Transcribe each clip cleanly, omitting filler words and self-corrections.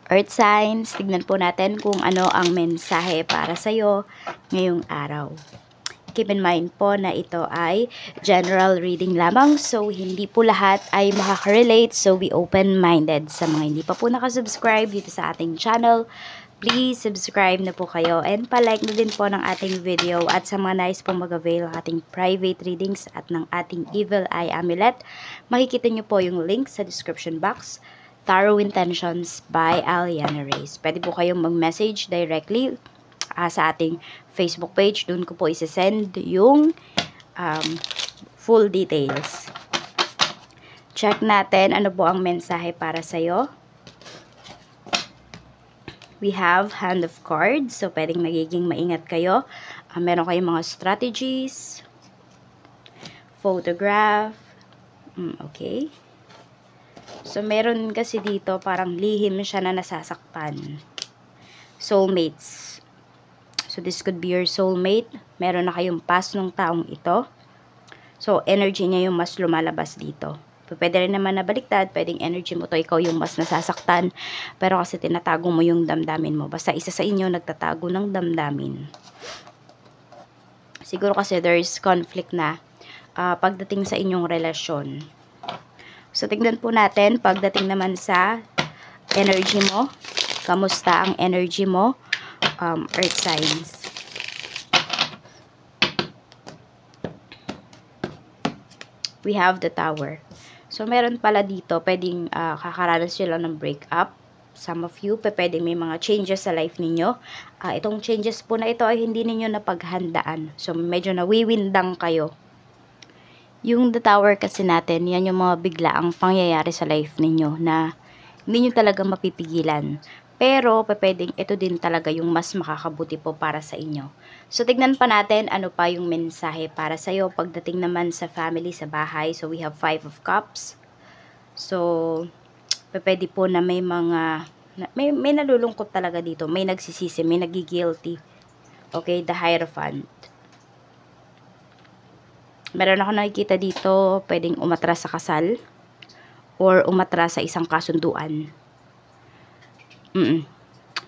Earth signs, tignan po natin kung ano ang mensahe para sa'yo ngayong araw. Keep in mind po na ito ay general reading lamang, so hindi po lahat ay makaka-relate, so be open-minded. Sa mga hindi pa po nakasubscribe dito sa ating channel, please subscribe na po kayo and palike na din po ng ating video. At sa mga nais pong mag-avail ng ating private readings at ng ating Evil Eye Amulet, makikita nyo po yung link sa description box. Tarot Intentions by Aliana Reyes. Pwede po kayong mag-message directly sa ating Facebook page. Doon ko po isasend yung full details. Check natin ano po ang mensahe para sa'yo. We have Hand of Cards. So, pwedeng nagiging maingat kayo. Meron kayong mga strategies. Photograph. Okay. So, meron kasi dito parang lihim siya na nasasaktan. Soulmates. So, this could be your soulmate. Meron na kayong past ng taong ito. So, energy niya yung mas lumalabas dito. Pwede rin naman na baliktad. Pwedeng energy mo to, ikaw yung mas nasasaktan. Pero kasi tinatago mo yung damdamin mo. Basta isa sa inyo nagtatago ng damdamin. Siguro kasi there's conflict na pagdating sa inyong relasyon. So, tignan po natin, pagdating naman sa energy mo, kamusta ang energy mo, earth signs. We have the Tower. So, meron pala dito, pwedeng kakaranas sila ng breakup. Some of you, pwedeng may mga changes sa life ninyo. Itong changes po na ito ay hindi ninyo napaghandaan. So, medyo nawiwindang kayo. Yung the Tower kasi natin, yan yung mga biglaang pangyayari sa life ninyo na hindi nyo talaga mapipigilan. Pero, pwedeng ito din talaga yung mas makakabuti po para sa inyo. So, tignan pa natin ano pa yung mensahe para sa'yo pagdating naman sa family, sa bahay. So, we have 5 of Cups. So, pwede po na may mga, may nalulungkot talaga dito. May nagsisisi, may nagigilty. Okay, the Hierophant. Meron ako nakikita dito, pwedeng umatras sa kasal or umatras sa isang kasunduan.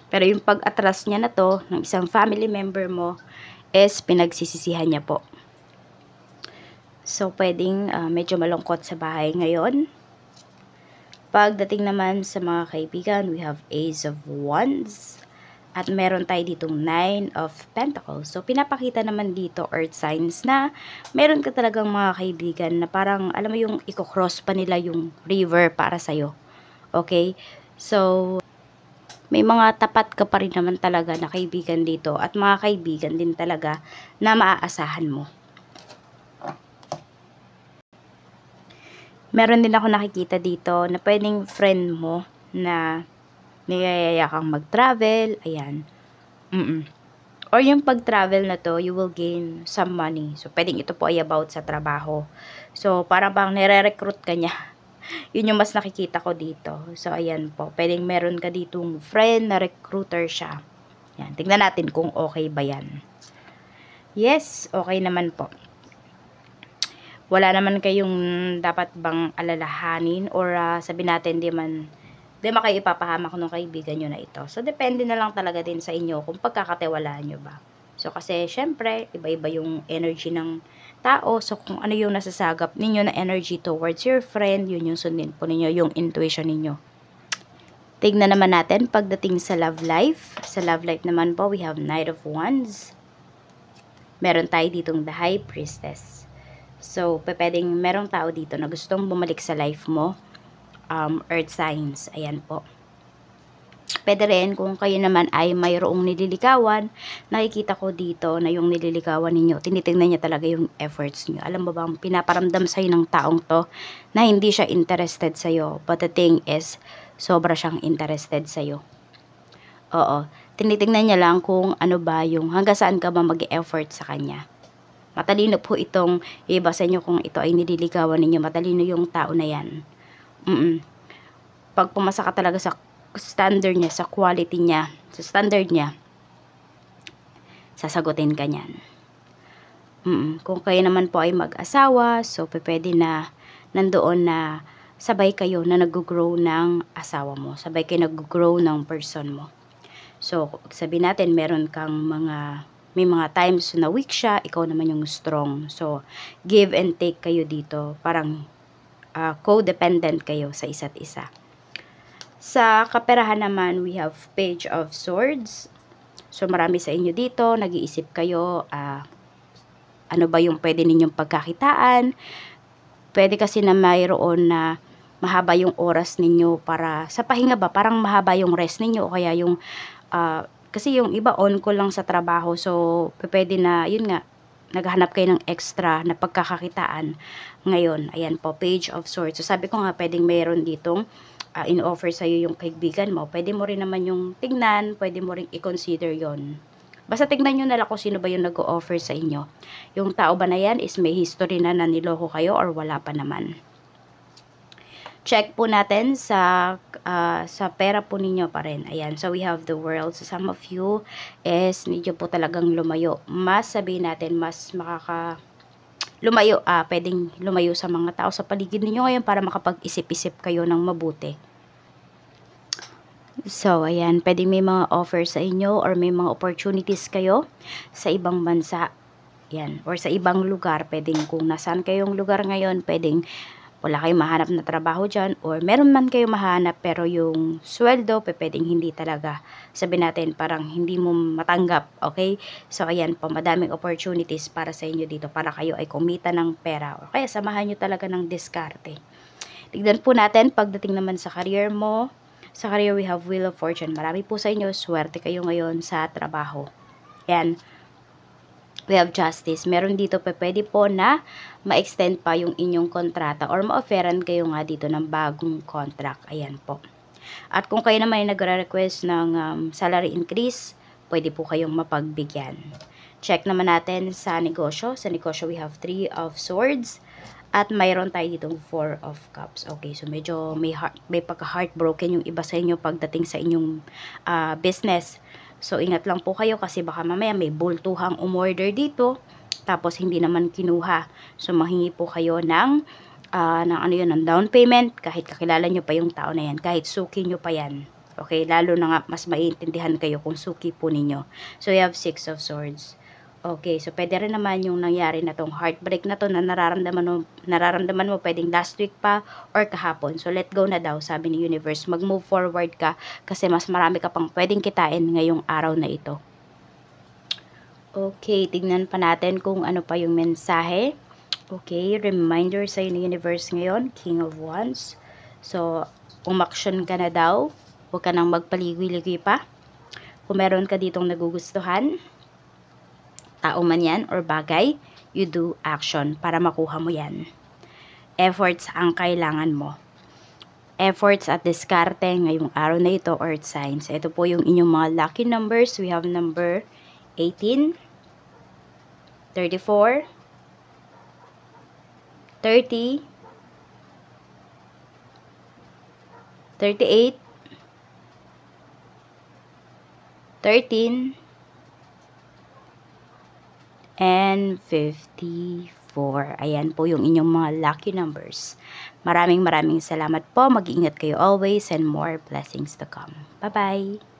Pero yung pag-atras niya na to, ng isang family member mo, is pinagsisisihan niya po. So, pwedeng medyo malungkot sa bahay ngayon. Pagdating naman sa mga kaibigan, we have Ace of Wands. At meron tayo ditong 9 of Pentacles. So, pinapakita naman dito, earth signs, na meron ka talagang mga kaibigan na parang, alam mo yung i-cross pa nila yung river para sa'yo. Okay? So, may mga tapat ka pa rin naman talaga na kaibigan dito. At mga kaibigan din talaga na maaasahan mo. Meron din ako nakikita dito na pwedeng friend mo na niyayaya kang mag-travel, ayan. Or yung pag-travel na to, you will gain some money. So, pwedeng ito po ay about sa trabaho. So, parang bang nire-recruit ka niya. Yun yung mas nakikita ko dito. So, ayan po. Pwedeng meron ka ditong friend na recruiter siya. Yan. Tingnan natin kung okay ba yan. Yes, okay naman po. Wala naman kayong dapat bang alalahanin or sabi natin di kayo ipapahamak ng kaibigan nyo na ito. So, depende na lang talaga din sa inyo kung pagkakatiwalaan nyo ba. So, kasi, syempre, iba-iba yung energy ng tao. So, kung ano yung nasasagap ninyo na energy towards your friend, yun yung sundin po ninyo, yung intuition ninyo. Tignan naman natin pagdating sa love life. Sa love life naman po, we have Knight of Wands. Meron tayo ditong the High Priestess. So, pwedeng merong tao dito na gustong bumalik sa life mo. Earth signs. Ayan po. Pwede rin kung kayo naman ay mayroong nililigawan, nakikita ko dito na yung nililigawan ninyo, tinitingnan niya talaga yung efforts niyo. Alam mo bang pinaparamdam sa'yo ng taong to na hindi siya interested sa'yo. But the thing is, sobra siyang interested sa'yo. Oo. Tinitingnan niya lang kung ano ba yung hanggang saan ka ba mag-effort sa kanya. Matalino po itong iba sa inyo kung ito ay nililigawan ninyo. Matalino yung tao na yan. Pag pumasa ka talaga sa standard niya, sa quality niya, sa standard niya, sasagutin ka niyan. Kung kayo naman po ay mag-asawa, so pwede na nandoon na sabay kayo na nag-grow ng asawa mo. Sabay kayo nag-grow ng person mo. So, sabihin natin, meron kang may mga times na weak siya, ikaw naman yung strong. So, give and take kayo dito. Parang codependent kayo sa isa't isa. Sa kaperahan naman, we have Page of Swords. So, marami sa inyo dito, nag-iisip kayo, ano ba yung pwede ninyong pagkakitaan. Pwede kasi na mayroon na mahaba yung oras ninyo para sa pahinga ba, parang mahaba yung rest ninyo o kaya yung kasi yung iba on call lang sa trabaho, so pwede na yun nga naghahanap kayo ng extra na pagkakakitaan ngayon. Ayan po, Page of Swords. So sabi ko nga pwedeng mayroon ditong in-offer sa iyo yung kaibigan mo. Pwede mo rin naman yung tingnan, pwede mo rin i-consider yon. Basta tignan nyo na lang kung sino ba yung nag-o-offer sa inyo. Yung tao ba na yan is may history na naniloko kayo or wala pa naman. Check po natin sa pera po ninyo pa rin. Ayan, so we have the World. So some of you is medyo po talagang lumayo. Mas sabihin natin, mas lumayo, pwedeng lumayo sa mga tao sa paligid ninyo ngayon para makapag-isip-isip kayo ng mabuti. So, ayan, pwedeng may mga offer sa inyo or may mga opportunities kayo sa ibang bansa. Ayan, or sa ibang lugar. Pwedeng kung nasaan kayong lugar ngayon, pwedeng wala kayong mahanap na trabaho dyan, or meron man kayong mahanap pero yung sweldo, pwedeng hindi talaga. Sabihin natin, parang hindi mo matanggap, okay? So, ayan po, madaming opportunities para sa inyo dito, para kayo ay kumita ng pera, o kaya samahan nyo talaga ng diskarte. Tignan po natin, pagdating naman sa career mo, sa career we have Wheel of Fortune. Marami po sa inyo, swerte kayo ngayon sa trabaho. Ayan. We have Justice. Meron dito pwede po na ma-extend pa yung inyong kontrata or ma-offeran kayo nga dito ng bagong contract. Ayan po. At kung kayo naman ay nagre-request ng salary increase, pwede po kayong mapagbigyan. Check naman natin sa negosyo. Sa negosyo, we have 3 of Swords. At mayroon tayo ditong 4 of Cups. Okay, so medyo may pagka-heartbroken yung iba sa inyo pagdating sa inyong business. So, ingat lang po kayo kasi baka mamaya may bultuhang umorder dito, tapos hindi naman kinuha. So, mahingi po kayo ng ng down payment, kahit kakilala nyo pa yung tao na yan, kahit suki nyo pa yan. Okay, lalo na nga, mas maiintindihan kayo kung suki po ninyo. So, you have 6 of Swords. Okay, so pwede rin naman yung nangyari na tong heartbreak na to na nararamdaman mo pwedeng last week pa or kahapon. So let go na daw, sabi ni Universe. Mag-move forward ka kasi mas marami ka pang pwedeng kitain ngayong araw na ito. Okay, tignan pa natin kung ano pa yung mensahe. Okay, reminder sa ni Universe ngayon, King of Wands. So, umaksyon ka na daw. Huwag ka nang magpaligoy-ligoy pa. Kung meron ka ditong nagugustuhan, tao man yan or bagay, you do action para makuha mo yan. Efforts ang kailangan mo. Efforts at diskarte ngayong araw na ito, Earth Signs. Ito po yung inyong mga lucky numbers. We have number 18, 34, 30, 38, 13, and 54. Ayan po yung inyong mga lucky numbers. Maraming salamat po. Mag-iingat kayo always and more blessings to come. Bye-bye!